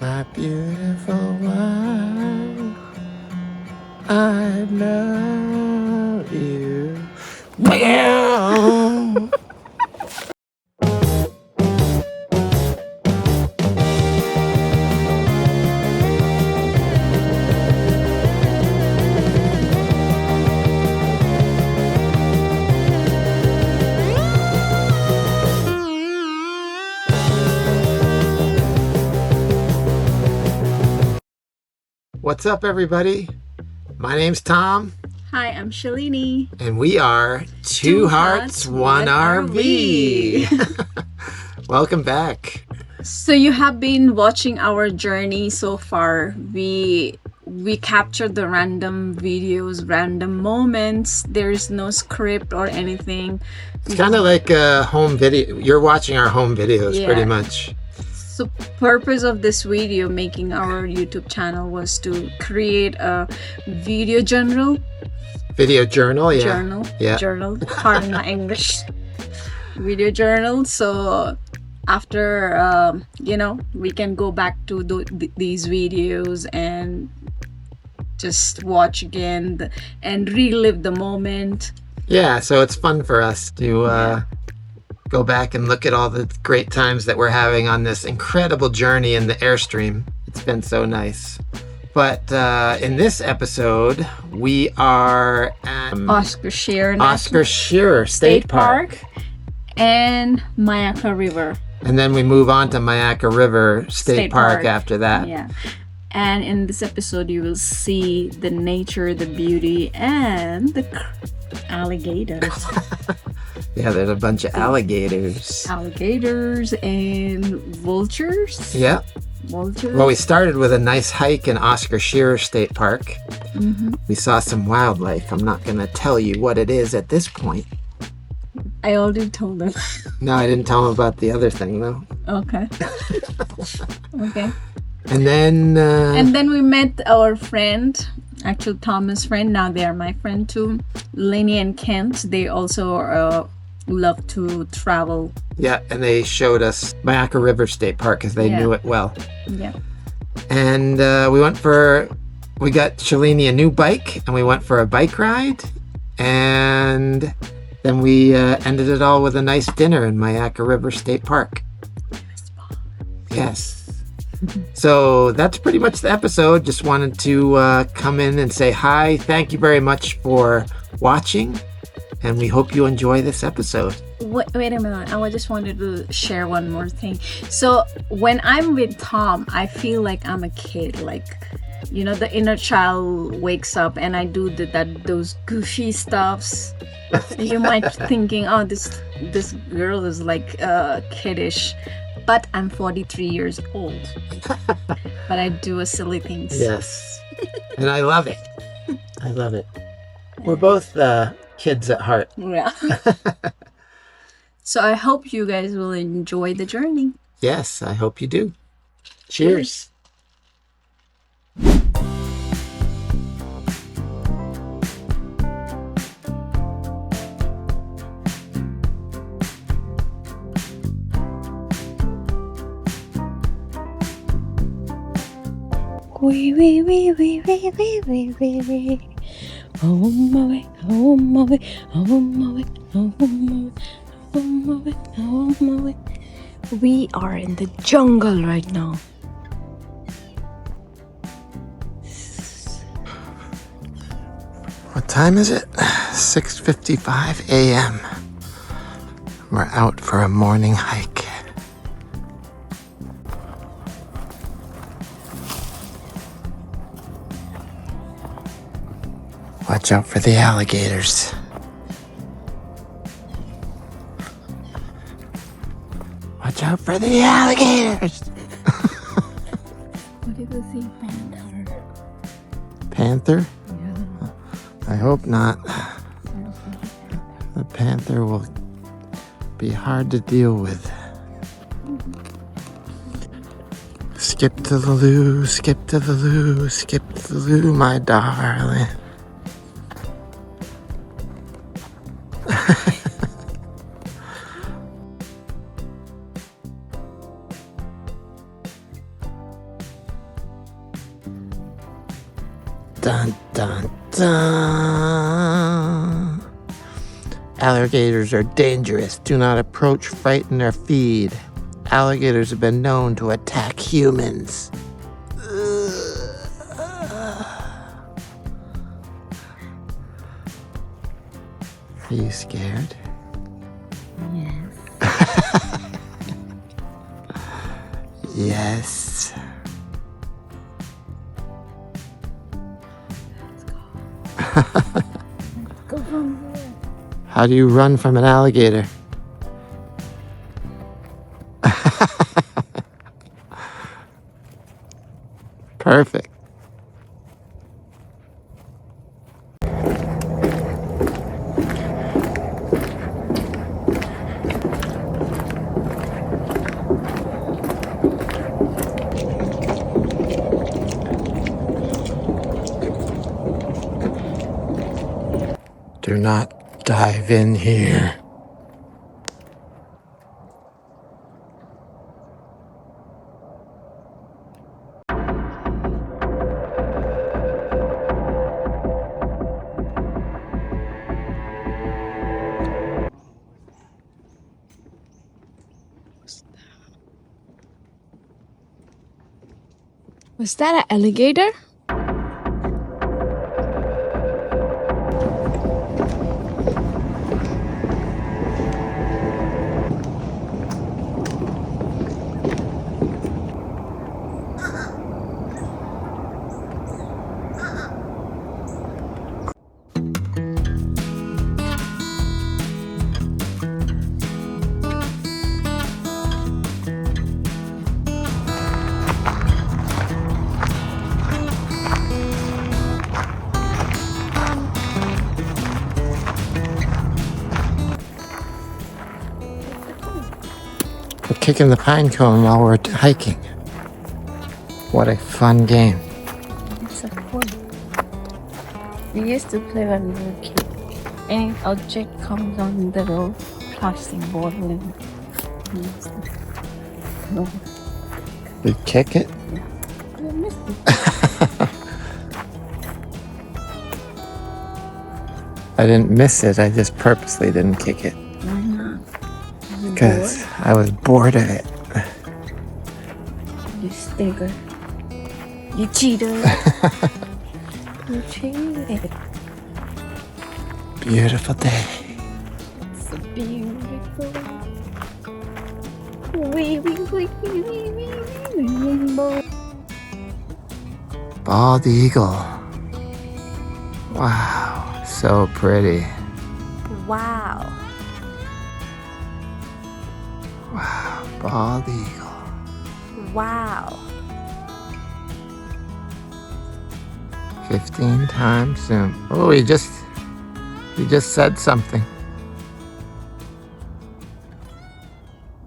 My beautiful one, I love you. Bam! What's up, everybody? My name's Tom. Hi, I'm Shalini. And we are Two Hearts, One RV. Welcome back. So you have been watching our journey so far. We captured the random videos, random moments. There's no script or anything. It's kind of like a home video. You're watching our home videos, pretty much. So purpose of this video, making our YouTube channel, was to create a video journal. Video journal, yeah. Journal. Pardon my English. Video journal. So after, we can go back to these videos and just watch again and relive the moment. Yeah, so it's fun for us to go back and look at all the great times that we're having on this incredible journey in the Airstream. It's been so nice. But in this episode, we are at Oscar Scherer State Park and Myakka River. And then we move on to Myakka River State Park after that. Yeah. And in this episode, you will see the nature, the beauty, and the alligators. Yeah, there's a bunch of alligators. Alligators and vultures. Yeah. Vultures. Well, we started with a nice hike in Oscar Scherer State Park. Mm-hmm. We saw some wildlife. I'm not going to tell you what it is at this point. I already told them. No, I didn't tell them about the other thing, though. Okay. Okay. And then we met our friend, actually Thomas' friend. Now they are my friend too. Lenny and Kent. They also love to travel. Yeah, and they showed us Myakka River State Park because they knew it well. Yeah. And we got Shalini a new bike, and we went for a bike ride. And then we ended it all with a nice dinner in Myakka River State Park. Yes. So that's pretty much the episode. Just wanted to come in and say hi. Thank you very much for watching. And we hope you enjoy this episode. Wait a minute. I just wanted to share one more thing. So when I'm with Tom, I feel like I'm a kid. Like, the inner child wakes up and I do those goofy stuffs. You might be thinking, oh, this girl is like kiddish. But I'm 43 years old. But I do silly things. Yes. And I love it. I love it. We're both kids at heart. Yeah. So I hope you guys will enjoy the journey. Yes, I hope you do. Cheers. We. On my way, on my way, on my way, on my way, on my way, on my way. We are in the jungle right now. What time is it? 6:55 a.m. We're out for a morning hike. Watch out for the alligators. Watch out for the alligators. What did we see? Panther. Panther? Yeah. I hope not. The panther will be hard to deal with. Skip to the loo, skip to the loo, skip to the loo, my darling. Dun, dun, dun. Alligators are dangerous. Do not approach, frighten, or feed. Alligators have been known to attack humans. Are you scared? Yes. Yes. Go from here. How do you run from an alligator? Perfect. Do not dive in here. Was that an alligator? We're kicking the pine cone while we're hiking. What a fun game. It's so cool. We used to play when we were kids. Any object comes on the road, plastic bottle and no. You kick it? I missed it. I didn't miss it. I just purposely didn't kick it. Why not? Because I was bored of it. You stigger. You cheater. You cheated. Beautiful day. It's a beautiful rainbow. Bald eagle. Wow, so pretty. Wow. Wow, bald eagle. Wow. 15 times soon. Oh, he just said something.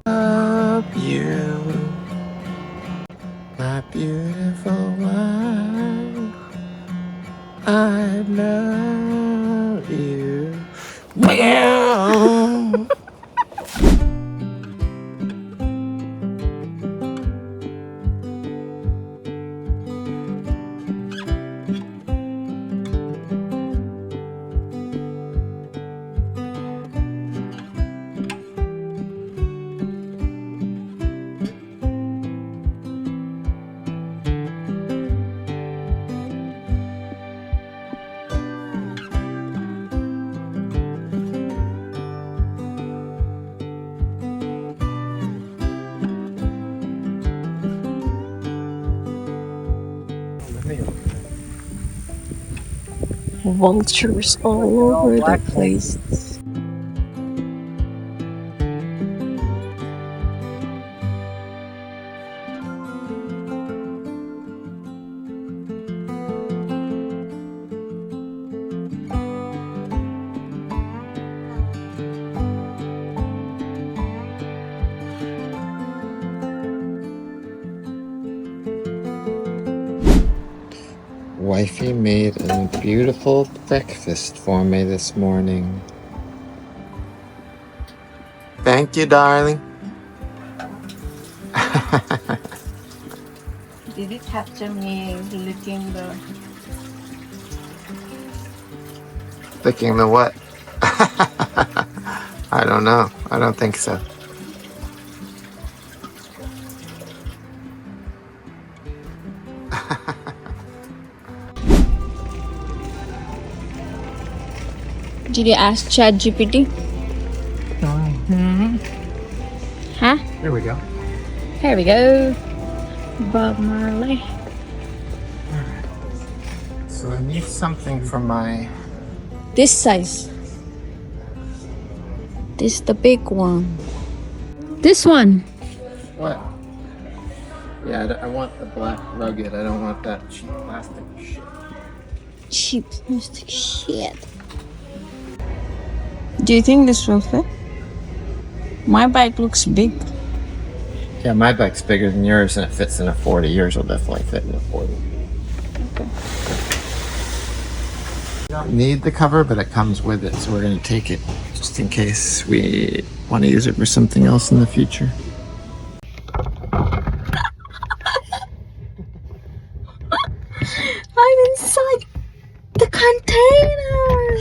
Love you, my beautiful one. I love you. Meow. Vultures all over the place. Wifey made a beautiful breakfast for me this morning. Thank you, darling. Did it capture me licking the Licking the what? I don't know. I don't think so. Did you ask ChatGPT? Huh? There we go. Here we go. Bob Marley. So I need something for my... This size. This the big one. This one. What? Yeah, I want the black rugged. I don't want that cheap plastic shit. Cheap plastic shit. Do you think this will fit? My bike looks big. Yeah, my bike's bigger than yours and it fits in a 40. Yours will definitely fit in a 40. Okay. You don't need the cover, but it comes with it, so we're going to take it just in case we want to use it for something else in the future. I'm inside the container.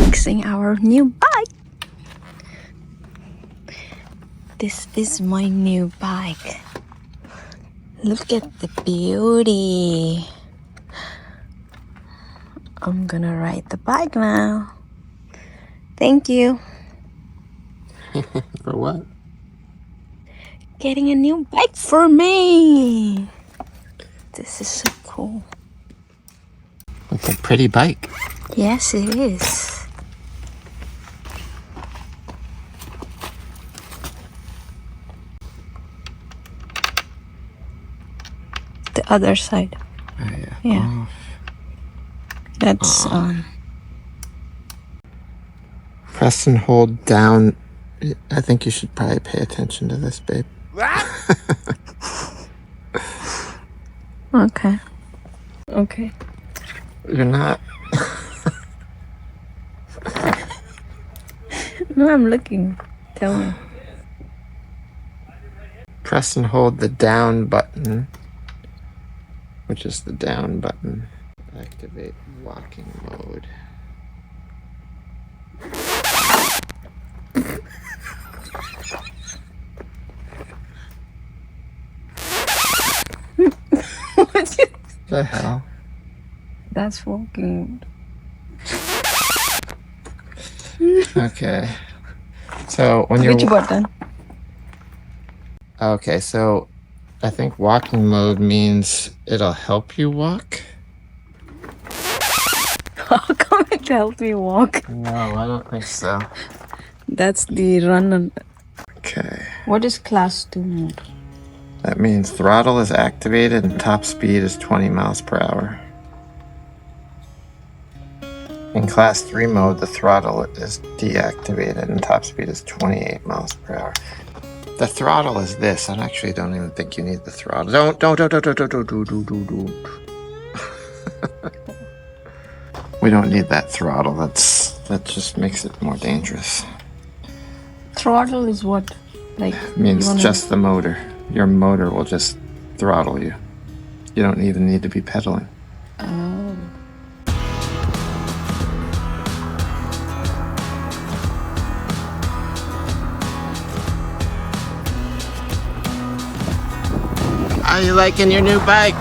Fixing our new bike. This is my new bike. Look at the beauty. I'm gonna ride the bike now. Thank you. For what? Getting a new bike for me. This is so cool. It's a pretty bike. Yes, it is. The other side. Oh, yeah. Yeah. That's Press and hold down. I think you should probably pay attention to this, babe. okay. Okay. You're not. No, I'm looking. Tell me. Press and hold the down button, which is the down button. Activate walking mode. What The hell? That's walking. Okay. So when you're... Which button? Okay, so I think walking mode means it'll help you walk. How come it helped me walk? No, I don't think so. That's the run. Okay. What is class 2 mode? That means throttle is activated and top speed is 20 miles per hour. In class 3 mode, the throttle is deactivated and top speed is 28 miles per hour. The throttle is this. I actually don't even think you need the throttle. Don't. We don't need that throttle. That just makes it more dangerous. Throttle is what? Like It means just the motor. Your motor will just throttle you. You don't even need to be pedaling. Oh. How you liking your new bike?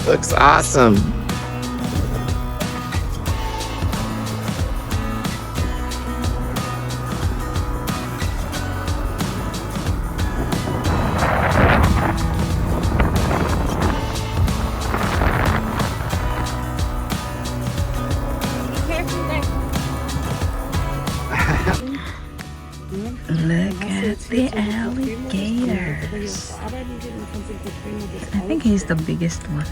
Looks awesome. Look at the alligators. I think he's the biggest one.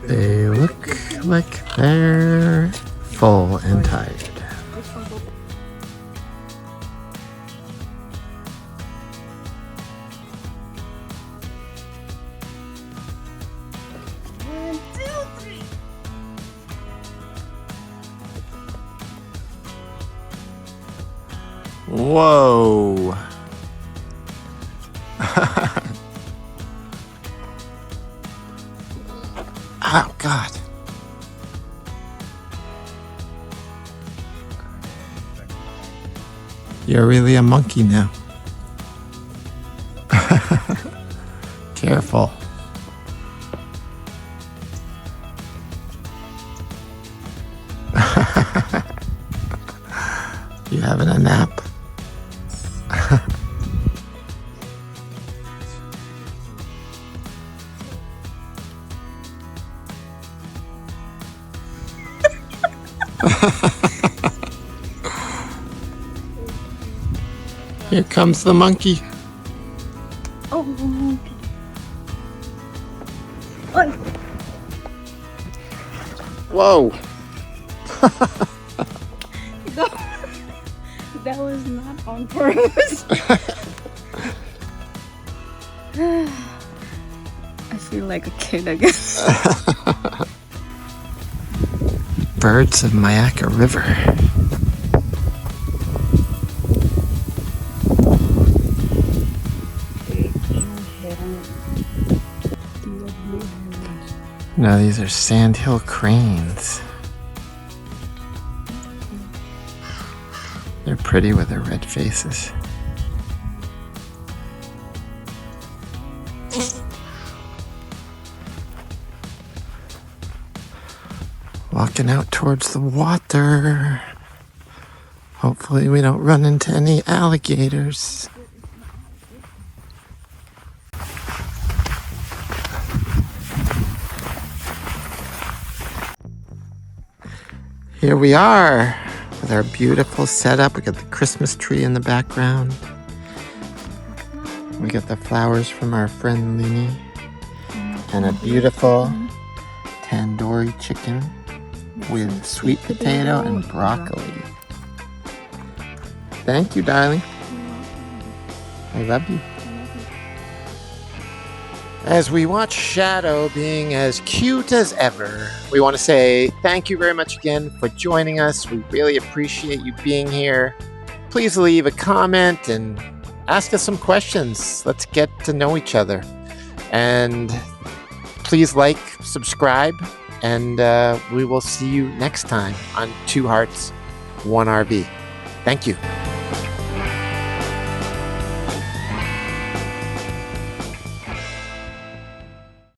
They look like they're full and tired. Whoa. Oh, God. You're really a monkey now. Careful. You having a nap? Here comes the monkey. Oh, okay. Whoa. That was not on purpose. I feel like a kid again. Birds of Myakka River. No, these are sandhill cranes. They're pretty with their red faces. Walking out towards the water. Hopefully we don't run into any alligators. Here we are with our beautiful setup. We got the Christmas tree in the background. We got the flowers from our friend Lini. And a beautiful tandoori chicken with sweet potato and broccoli. Thank you, darling. I love you. As we watch Shadow being as cute as ever, we want to say thank you very much again for joining us. We really appreciate you being here. Please leave a comment and ask us some questions. Let's get to know each other. And please like, subscribe, and we will see you next time on Two Hearts, One RV. Thank you.